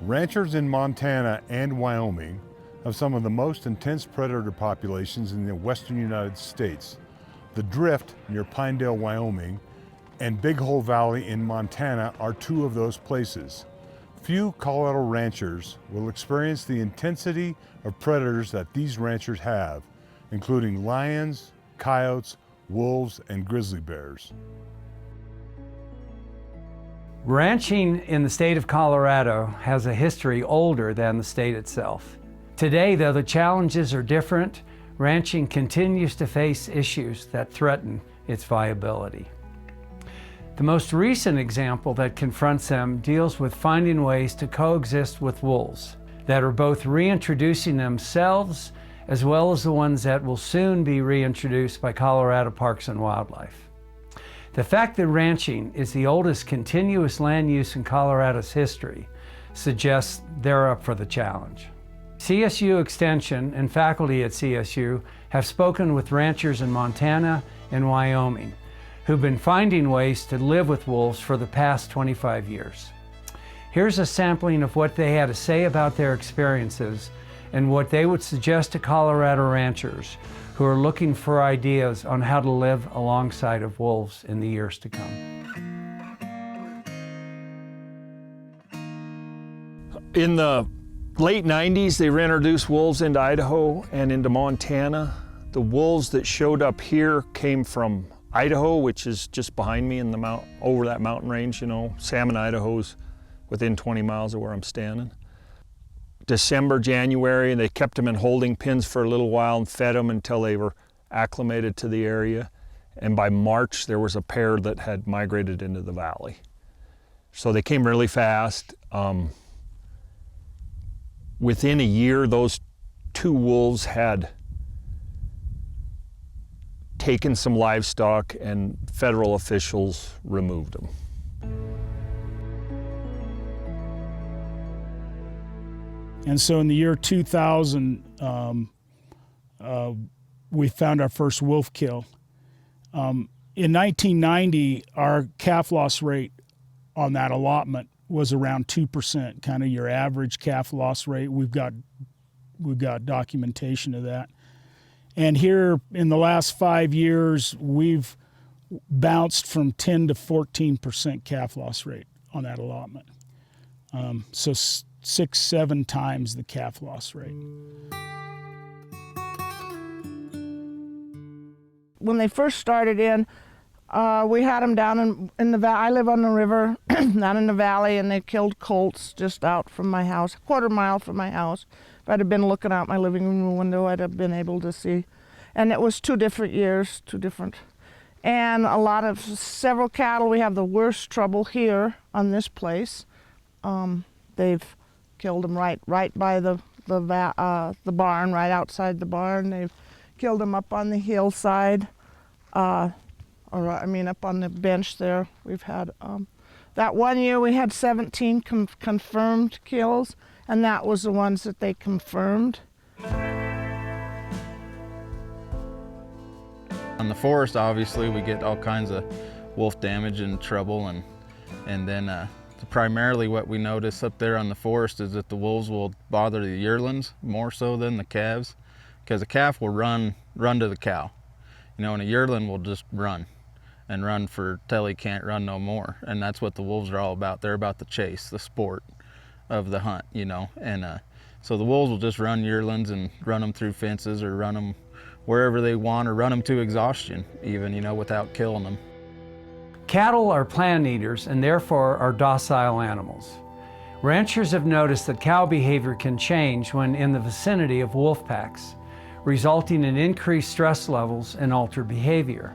Ranchers in Montana and Wyoming have some of the most intense predator populations in the western United States. The Drift near Pinedale, Wyoming, and Big Hole Valley in Montana are two of those places. Few Colorado ranchers will experience the intensity of predators that these ranchers have, including lions, coyotes, wolves, and grizzly bears. Ranching in the state of Colorado has a history older than the state itself. Today, though the challenges are different, ranching continues to face issues that threaten its viability. The most recent example that confronts them deals with finding ways to coexist with wolves that are both reintroducing themselves as well as the ones that will soon be reintroduced by Colorado Parks and Wildlife. The fact that ranching is the oldest continuous land use in Colorado's history suggests they're up for the challenge. CSU Extension and faculty at CSU have spoken with ranchers in Montana and Wyoming who've been finding ways to live with wolves for the past 25 years. Here's a sampling of what they had to say about their experiences and what they would suggest to Colorado ranchers who are looking for ideas on how to live alongside of wolves in the years to come. In the late 90s, they reintroduced wolves into Idaho and into Montana. The wolves that showed up here came from Idaho, which is just behind me in the over that mountain range, you know. Salmon, Idaho's within 20 miles of where I'm standing. December, January, and they kept them in holding pens for a little while and fed them until they were acclimated to the area. And by March, there was a pair that had migrated into the valley. So they came really fast. Within a year, those two wolves had taken some livestock and federal officials removed them. And so in the year 2000, we found our first wolf kill. In 1990, our calf loss rate on that allotment was around 2%, kind of your average calf loss rate. We've got documentation of that. And here in the last 5 years, we've bounced from 10 to 14% calf loss rate on that allotment. So 6-7 times the calf loss rate. When they first started in, we had them down in the valley. I live on the river, down in the valley, and they killed colts just out from my house, a quarter mile from my house. If I'd have been looking out my living room window, I'd have been able to see. And it was 2 different years, and several cattle. We have the worst trouble here on this place. They've killed them right by the barn, right outside the barn. They've killed them up on the hillside, up on the bench there. We've had that one year we had 17 confirmed kills, and that was the ones that they confirmed. On the forest, obviously, we get all kinds of wolf damage and trouble, and then primarily what we notice up there on the forest is that the wolves will bother the yearlings more so than the calves, because the calf will run to the cow, you know, and a yearling will just run till he can't run no more. And that's what the wolves are all about. They're about the chase, the sport of the hunt, you know. And so the wolves will just run yearlings and run them through fences or run them wherever they want, or run them to exhaustion even, you know, without killing them. Cattle are plant eaters and therefore are docile animals. Ranchers have noticed that cow behavior can change when in the vicinity of wolf packs, resulting in increased stress levels and altered behavior.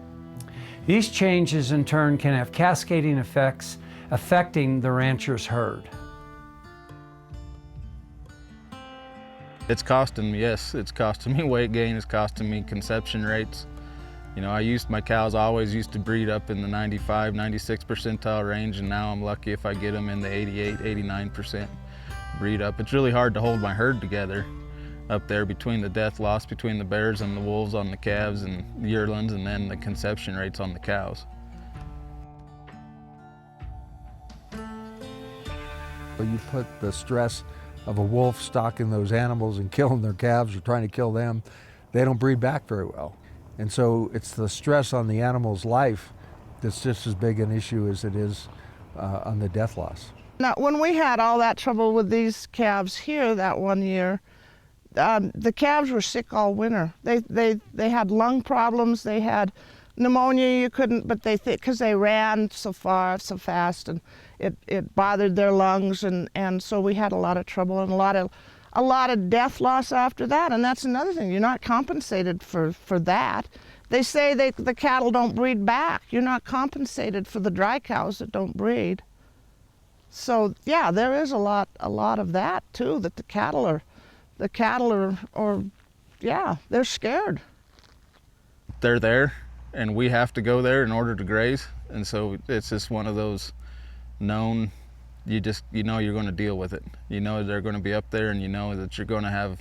These changes in turn can have cascading effects affecting the rancher's herd. It's costing me weight gain, it's costing me conception rates. You know, my cows always used to breed up in the 95, 96 percentile range, and now I'm lucky if I get them in the 88, 89% breed up. It's really hard to hold my herd together up there between the death loss between the bears and the wolves on the calves and yearlings, and then the conception rates on the cows. example, you put the stress of a wolf stalking those animals and killing their calves or trying to kill them, they don't breed back very well. And so it's the stress on the animal's life that's just as big an issue as it is on the death loss. Now, when we had all that trouble with these calves here that one year, the calves were sick all winter. They had lung problems, they had pneumonia, you couldn't, but because they ran so far, so fast, and it bothered their lungs, and so we had a lot of trouble and a lot of death loss after that. And that's another thing, you're not compensated for that. They say the cattle don't breed back. You're not compensated for the dry cows that don't breed. So yeah, there is a lot of that too, that the cattle are yeah, they're scared. They're there, and we have to go there in order to graze, and so it's just one of those known, you know you're going to deal with it. You know they're going to be up there, and you know that you're going to have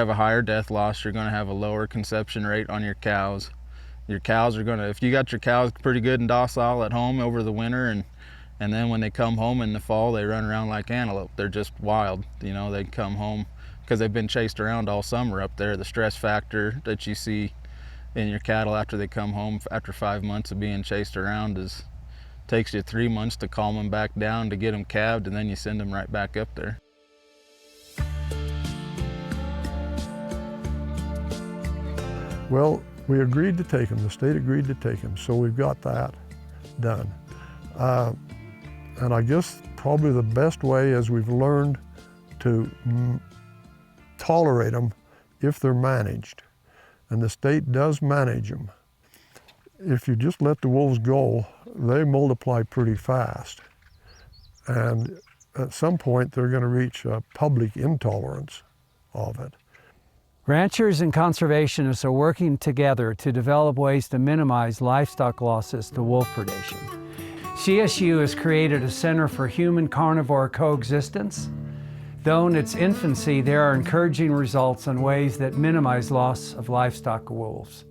a higher death loss, you're going to have a lower conception rate on your cows. Your cows are going to, if you got your cows pretty good and docile at home over the winter, and then when they come home in the fall, they run around like antelope. They're just wild. You know, they come home because they've been chased around all summer up there. The stress factor that you see in your cattle after they come home after 5 months of being chased around takes you 3 months to calm them back down, to get them calved, and then you send them right back up there. Well, we agreed to take them. The state agreed to take them, so we've got that done. And I guess probably the best way is we've learned to tolerate them if they're managed. And the state does manage them. If you just let the wolves go, they multiply pretty fast. And at some point, they're going to reach a public intolerance of it. Ranchers and conservationists are working together to develop ways to minimize livestock losses to wolf predation. CSU has created a Center for Human-Carnivore Coexistence. Though in its infancy, there are encouraging results on ways that minimize loss of livestock wolves.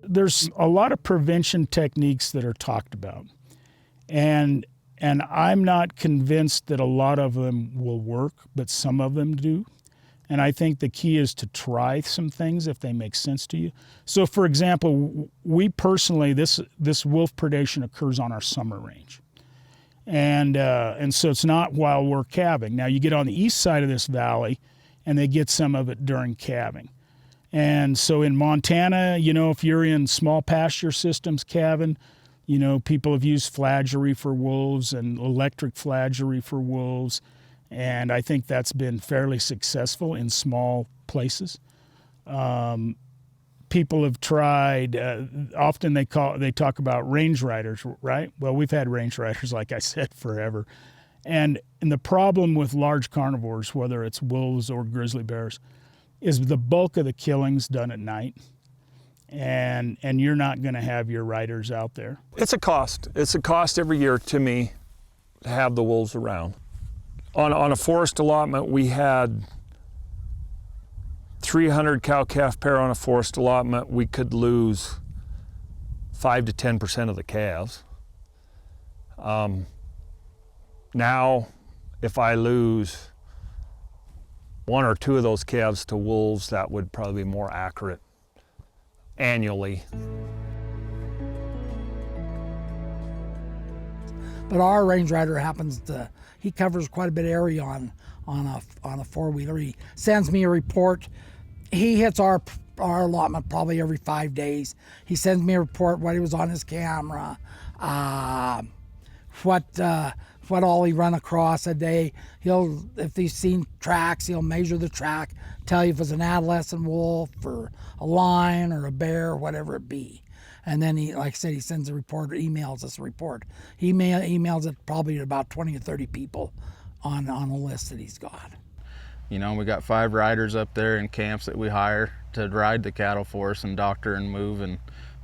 There's a lot of prevention techniques that are talked about, and I'm not convinced that a lot of them will work, but some of them do. And I think the key is to try some things if they make sense to you. So for example, we personally, this wolf predation occurs on our summer range. And so it's not while we're calving. Now you get on the east side of this valley and they get some of it during calving. And so in Montana, you know, if you're in small pasture systems calving, you know, people have used flagery for wolves and electric flagery for wolves. And I think that's been fairly successful in small places. People have tried, often they talk about range riders, right? Well, we've had range riders, like I said, forever. And the problem with large carnivores, whether it's wolves or grizzly bears, is the bulk of the killing's done at night. And you're not gonna have your riders out there. It's a cost. It's a cost every year to me to have the wolves around. On a forest allotment, we had 300 cow-calf pair on a forest allotment. We could lose 5 to 10% of the calves. Now, if I lose 1 or 2 of those calves to wolves, that would probably be more accurate annually. But our range rider he covers quite a bit of area on a four-wheeler. He sends me a report. He hits our allotment probably every 5 days. He sends me a report what he was on his camera, what all he run across a day. If he's seen tracks, he'll measure the track, tell you if it's an adolescent wolf or a lion or a bear, whatever it be. And then he, like I said, he sends a report, or emails us a report. He emails it probably to about 20 or 30 people on a list that he's got. You know, we got 5 riders up there in camps that we hire to ride the cattle for us and doctor and move and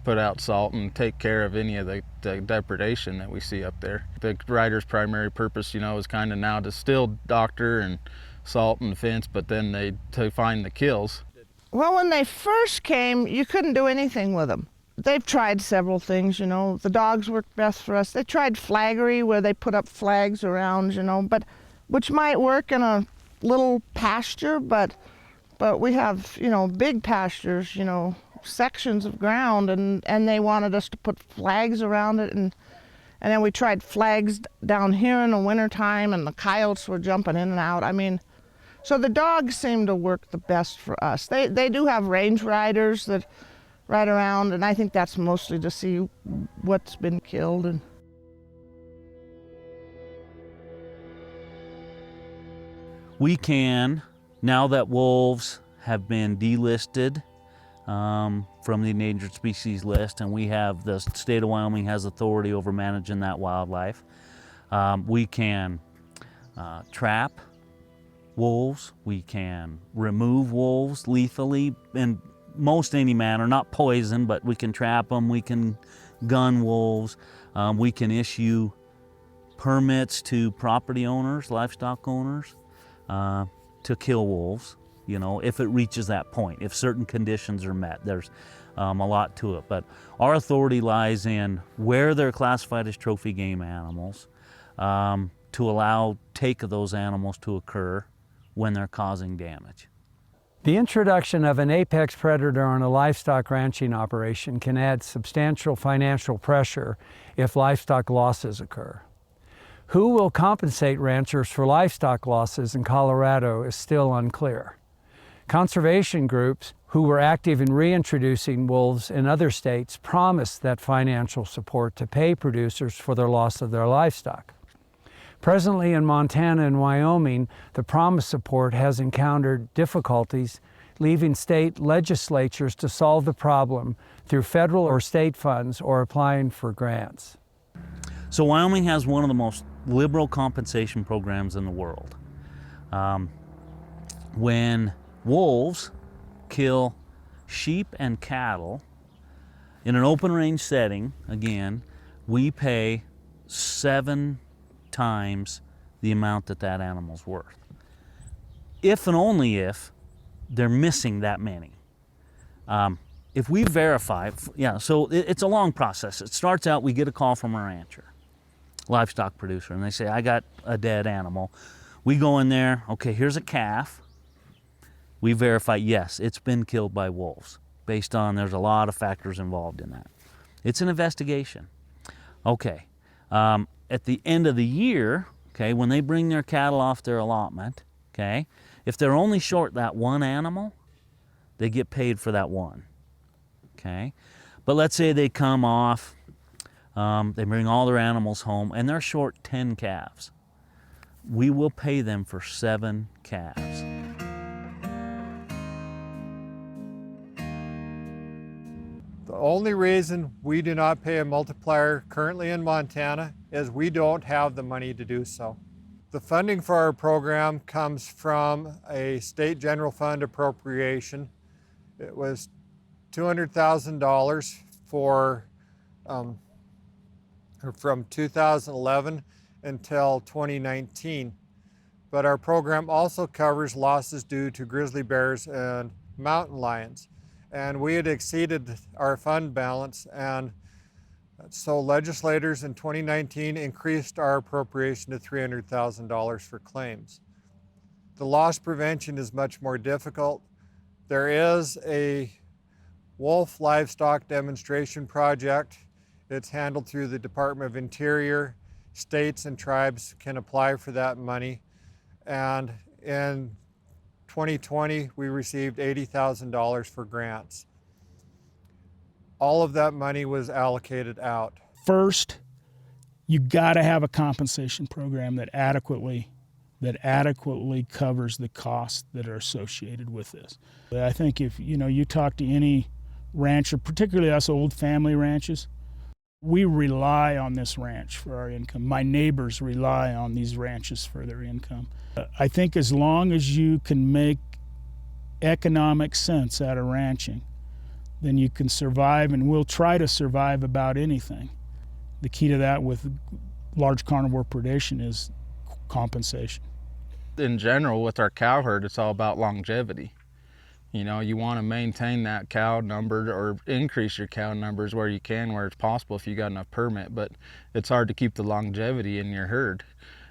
put out salt and take care of any of the depredation that we see up there. The rider's primary purpose, you know, is kind of now to still doctor and salt and fence, but then to find the kills. Well, when they first came, you couldn't do anything with them. they've tried several things, you know. The dogs work best for us. They tried flaggery, where they put up flags around, you know, but which might work in a little pasture, but we have, you know, big pastures, you know, sections of ground, and they wanted us to put flags around it, and then we tried flags down here in the wintertime, and the coyotes were jumping in and out. I mean, so the dogs seem to work the best for us. They do have range riders that ride around, and I think that's mostly to see what's been killed. And we can, now that wolves have been delisted from the endangered species list, and we have, the state of Wyoming has authority over managing that wildlife, we can trap wolves, we can remove wolves lethally in most any manner, not poison, but we can trap them, we can gun wolves, we can issue permits to property owners, livestock owners, to kill wolves, you know, if it reaches that point, if certain conditions are met. There's a lot to it, but our authority lies in where they're classified as trophy game animals, to allow take of those animals to occur when they're causing damage. The introduction of an apex predator on a livestock ranching operation can add substantial financial pressure if livestock losses occur. Who will compensate ranchers for livestock losses in Colorado is still unclear. Conservation groups who were active in reintroducing wolves in other states promised that financial support to pay producers for their loss of their livestock. Presently in Montana and Wyoming, the promised support has encountered difficulties, leaving state legislatures to solve the problem through federal or state funds or applying for grants. So Wyoming has one of the most liberal compensation programs in the world. When wolves kill sheep and cattle in an open range setting, again, we pay 7 times the amount that that animal's worth. If and only if they're missing that many. If we verify, so it's a long process. It starts out, we get a call from a rancher, livestock producer, and they say, I got a dead animal. We go in there, okay, here's a calf. We verify, yes, it's been killed by wolves, based on, there's a lot of factors involved in that. It's an investigation. Okay, at the end of the year, okay, when they bring their cattle off their allotment, okay, if they're only short that one animal, they get paid for that one, okay? But let's say they come off, they bring all their animals home, and they're short 10 calves. We will pay them for 7 calves. The only reason we do not pay a multiplier currently in Montana is we don't have the money to do so. The funding for our program comes from a state general fund appropriation. It was $200,000 for from 2011 until 2019. But our program also covers losses due to grizzly bears and mountain lions. And we had exceeded our fund balance, and so legislators in 2019 increased our appropriation to $300,000 for claims. The loss prevention is much more difficult. There is a wolf livestock demonstration project. It's handled through the Department of Interior. States and tribes can apply for that money. And in 2020, we received $80,000 for grants. All of that money was allocated out. First, you got to have a compensation program that adequately covers the costs that are associated with this. I think if you talk to any rancher, particularly us old family ranches, we rely on this ranch for our income. My neighbors rely on these ranches for their income. I think as long as you can make economic sense out of ranching, then you can survive, and we'll try to survive about anything. The key to that with large carnivore predation is compensation. In general, with our cow herd, it's all about longevity. You know, you want to maintain that cow number or increase your cow numbers where you can, where it's possible if you got enough permit, but it's hard to keep the longevity in your herd.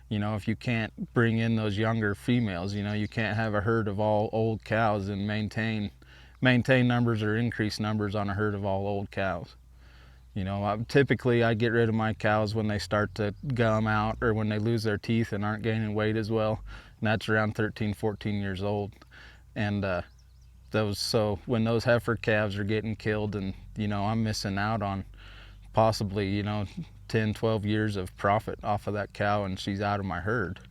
You know, if you can't bring in those younger females, you know, you can't have a herd of all old cows and maintain numbers or increase numbers on a herd of all old cows. You know, typically I get rid of my cows when they start to gum out or when they lose their teeth and aren't gaining weight as well. And that's around 13, 14 years old. And so when those heifer calves are getting killed, and, you know, I'm missing out on possibly, you know, 10, 12 years of profit off of that cow and she's out of my herd,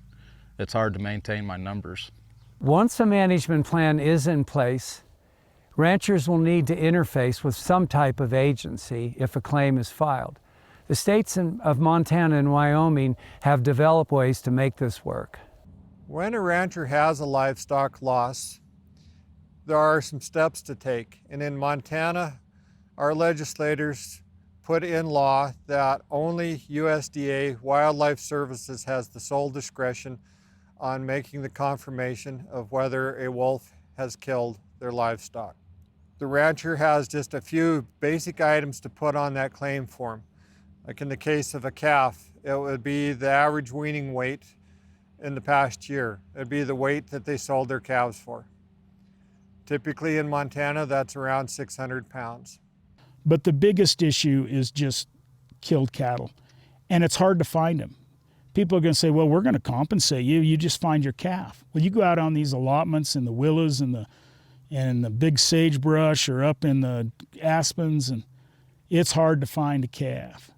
it's hard to maintain my numbers. Once a management plan is in place, ranchers will need to interface with some type of agency if a claim is filed. The states of Montana and Wyoming have developed ways to make this work. When a rancher has a livestock loss, there are some steps to take. And in Montana, our legislators put in law that only USDA Wildlife Services has the sole discretion on making the confirmation of whether a wolf has killed their livestock. The rancher has just a few basic items to put on that claim form. Like in the case of a calf, it would be the average weaning weight in the past year. It'd be the weight that they sold their calves for. Typically in Montana, that's around 600 pounds. But the biggest issue is just killed cattle, and it's hard to find them. People are going to say, well, we're going to compensate you. You just find your calf. Well, you go out on these allotments in the willows and the big sagebrush or up in the aspens, and it's hard to find a calf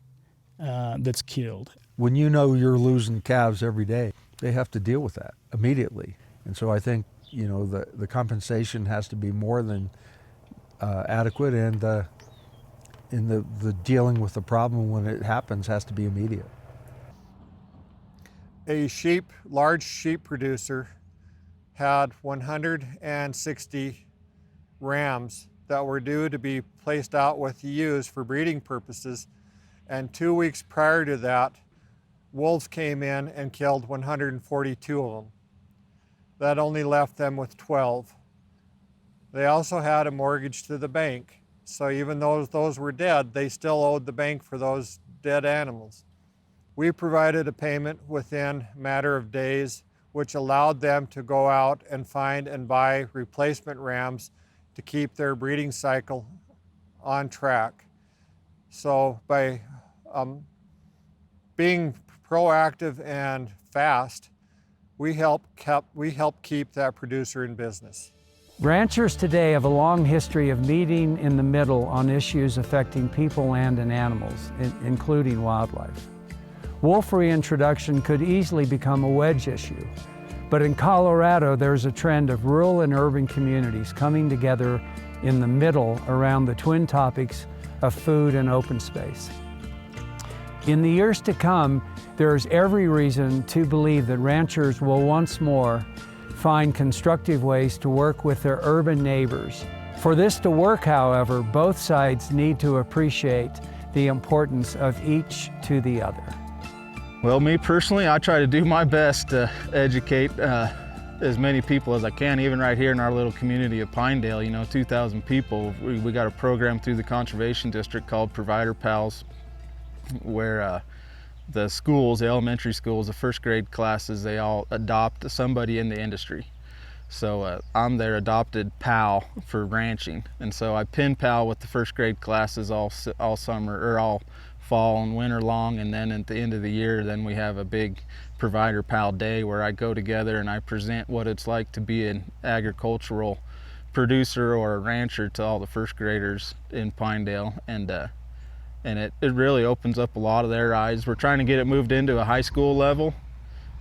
that's killed. When you know you're losing calves every day, they have to deal with that immediately. And so I think, you know, the compensation has to be more than adequate, and the dealing with the problem when it happens has to be immediate. A large sheep producer had 160 rams that were due to be placed out with the ewes for breeding purposes, and 2 weeks prior to that, wolves came in and killed 142 of them. That only left them with 12. They also had a mortgage to the bank, so even though those were dead, they still owed the bank for those dead animals. We provided a payment within a matter of days, which allowed them to go out and find and buy replacement rams to keep their breeding cycle on track. So by being proactive and fast, we help keep that producer in business. Ranchers today have a long history of meeting in the middle on issues affecting people, land, and animals, including wildlife. Wolf reintroduction could easily become a wedge issue, but in Colorado there's a trend of rural and urban communities coming together in the middle around the twin topics of food and open space. In the years to come, there is every reason to believe that ranchers will once more find constructive ways to work with their urban neighbors. For this to work, however, both sides need to appreciate the importance of each to the other. Well, me personally, I try to do my best to educate as many people as I can, even right here in our little community of Pinedale, you know, 2,000 people. We got a program through the Conservation District called Provider Pals, where the schools, the elementary schools, the first grade classes, they all adopt somebody in the industry. So I'm their adopted pal for ranching. And so I pen pal with the first grade classes all summer, or all fall and winter long, and then at the end of the year, then we have a big Provider Pal Day where I go together and I present what it's like to be an agricultural producer or a rancher to all the first graders in Pinedale, and it really opens up a lot of their eyes. We're trying to get it moved into a high school level,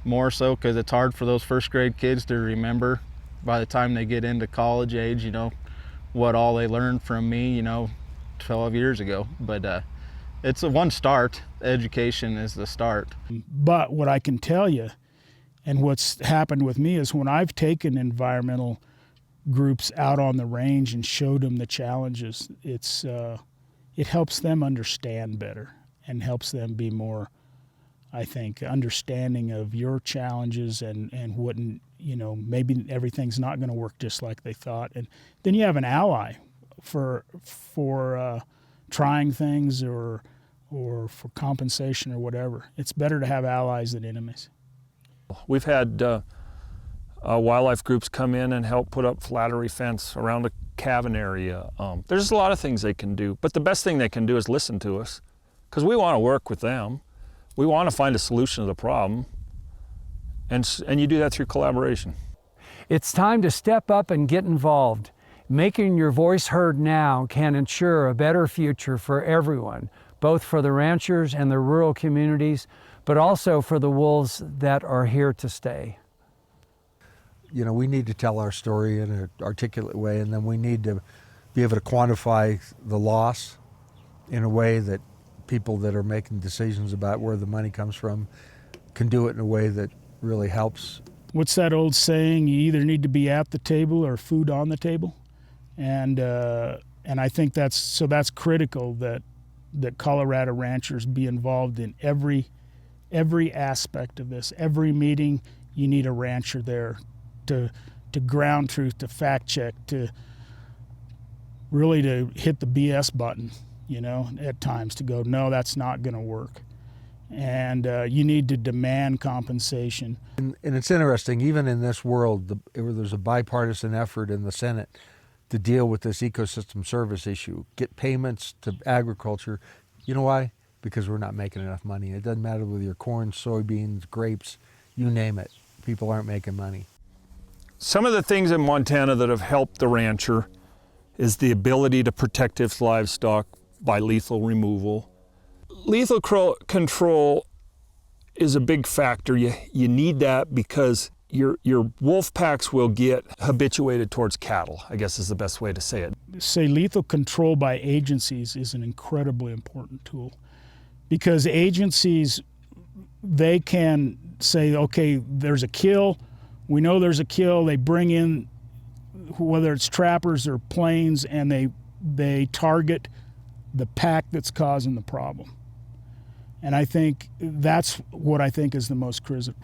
more so because it's hard for those first grade kids to remember by the time they get into college age, you know, what all they learned from me, you know, 12 years ago. But it's a one start. Education is the start. But what I can tell you, and what's happened with me, is when I've taken environmental groups out on the range and showed them the challenges, it helps them understand better and helps them be more, I think, understanding of your challenges and what maybe everything's not going to work just like they thought. And then you have an ally for trying things or for compensation or whatever. It's better to have allies than enemies. We've had wildlife groups come in and help put up flattery fence around a cabin area. There's a lot of things they can do, but the best thing they can do is listen to us, because we want to work with them. We want to find a solution to the problem, and you do that through collaboration. It's time to step up and get involved. Making your voice heard now can ensure a better future for everyone, both for the ranchers and the rural communities, but also for the wolves that are here to stay. We need to tell our story in an articulate way, and then we need to be able to quantify the loss in a way that people that are making decisions about where the money comes from can do it in a way that really helps. What's that old saying? You either need to be at the table or food on the table, and I think that's critical that Colorado ranchers be involved in every aspect of this. Every meeting, you need a rancher there to ground truth, to fact check, to really to hit the BS button, at times, to go, no, that's not going to work. And you need to demand compensation. And it's interesting, even in this world, there's a bipartisan effort in the Senate to deal with this ecosystem service issue, get payments to agriculture. You know why? Because we're not making enough money. It doesn't matter whether you're corn, soybeans, grapes, you name it. People aren't making money. Some of the things in Montana that have helped the rancher is the ability to protect its livestock by lethal removal. Lethal control is a big factor. You need that because your wolf packs will get habituated towards cattle, I guess is the best way to say it. Say lethal control by agencies is an incredibly important tool, because agencies, they can say, okay, there's a kill. We know there's a kill. They bring in, whether it's trappers or planes, and they target the pack that's causing the problem. And I think that's what I think is the most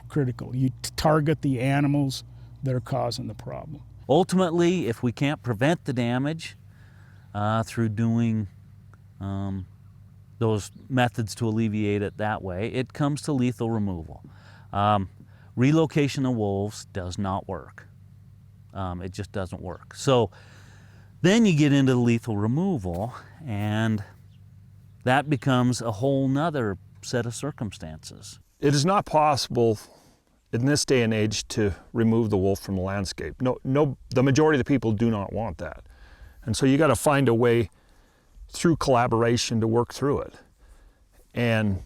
critical. You target the animals that are causing the problem. Ultimately, if we can't prevent the damage through doing those methods to alleviate it that way, it comes to lethal removal. Relocation of wolves does not work. It just doesn't work. So then you get into lethal removal, and that becomes a whole nother set of circumstances. It is not possible in this day and age to remove the wolf from the landscape. No, the majority of the people do not want that. And so you got to find a way through collaboration to work through it. And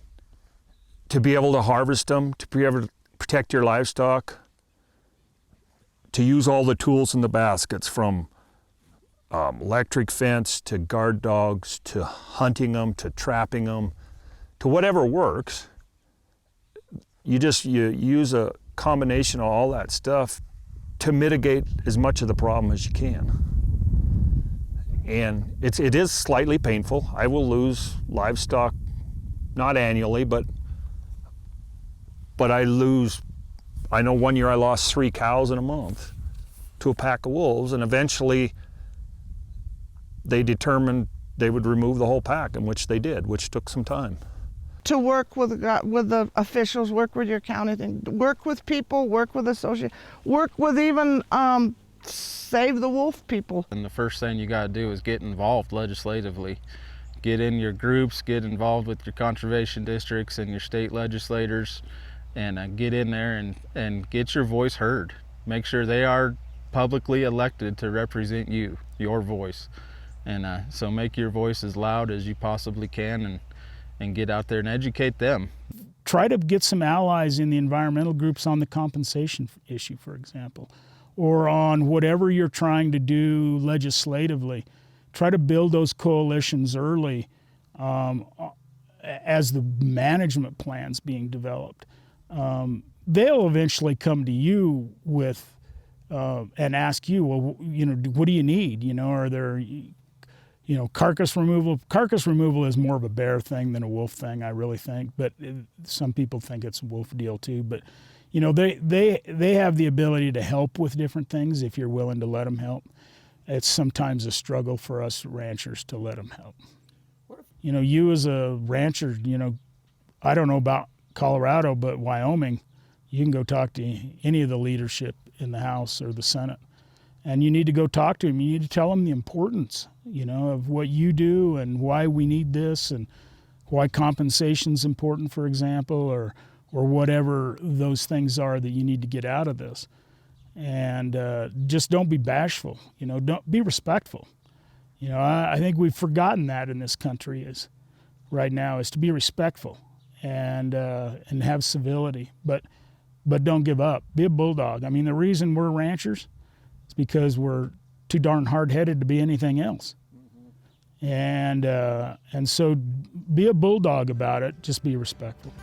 to be able to harvest them, to be able to protect your livestock, to use all the tools in the baskets, from electric fence to guard dogs to hunting them to trapping them to whatever works. You use a combination of all that stuff to mitigate as much of the problem as you can. And it is slightly painful. I will lose livestock, not annually, but I know one year I lost 3 cows in a month to a pack of wolves, and eventually they determined they would remove the whole pack, and which they did, which took some time. To work with the officials, work with your county thing, work with people, work with associates, work with even Save the Wolf people. And the first thing you got to do is get involved legislatively. Get in your groups, get involved with your conservation districts and your state legislators, and get in there and get your voice heard. Make sure they are publicly elected to represent you, your voice. And so make your voice as loud as you possibly can, and get out there and educate them. Try to get some allies in the environmental groups on the compensation issue, for example, or on whatever you're trying to do legislatively. Try to build those coalitions early as the management plan's being developed. They'll eventually come to you with and ask you, well, what do you need? Are there, carcass removal? Carcass removal is more of a bear thing than a wolf thing, I really think. But some people think it's a wolf deal too. But you know, they have the ability to help with different things if you're willing to let them help. It's sometimes a struggle for us ranchers to let them help. You know, you as a rancher, you know, I don't know about Colorado, but Wyoming, you can go talk to any of the leadership in the House or the Senate, and you need to go talk to them. You need to tell them the importance, you know, of what you do and why we need this and why compensation's important, for example, or whatever those things are that you need to get out of this. And just don't be bashful, you know, don't be respectful. You know, I think we've forgotten that in this country right now is to be respectful and have civility, but don't give up. Be a bulldog. I mean, the reason we're ranchers is because we're too darn hard-headed to be anything else. And so be a bulldog about it. Just be respectful.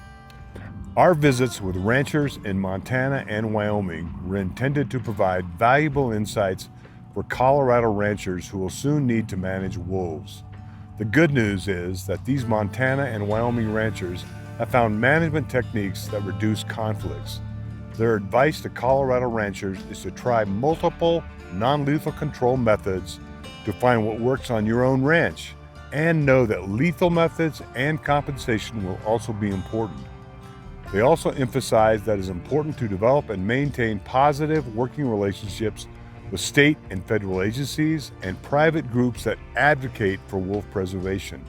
Our visits with ranchers in Montana and Wyoming were intended to provide valuable insights for Colorado ranchers who will soon need to manage wolves. The good news is that these Montana and Wyoming ranchers have found management techniques that reduce conflicts. Their advice to Colorado ranchers is to try multiple non-lethal control methods to find what works on your own ranch, and know that lethal methods and compensation will also be important. They also emphasize that it's important to develop and maintain positive working relationships with state and federal agencies and private groups that advocate for wolf preservation.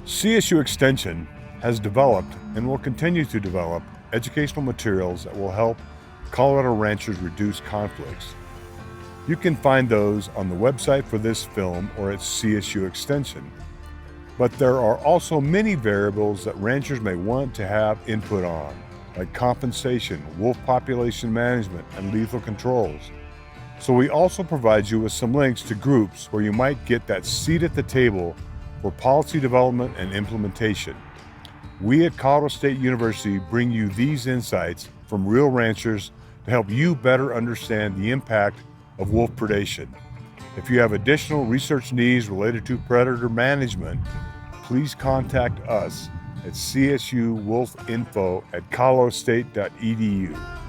CSU Extension has developed and will continue to develop educational materials that will help Colorado ranchers reduce conflicts. You can find those on the website for this film or at CSU Extension. But there are also many variables that ranchers may want to have input on, like compensation, wolf population management, and lethal controls. So we also provide you with some links to groups where you might get that seat at the table for policy development and implementation. We at Colorado State University bring you these insights from real ranchers to help you better understand the impact of wolf predation. If you have additional research needs related to predator management, please contact us at csuwolfinfo@coloradostate.edu.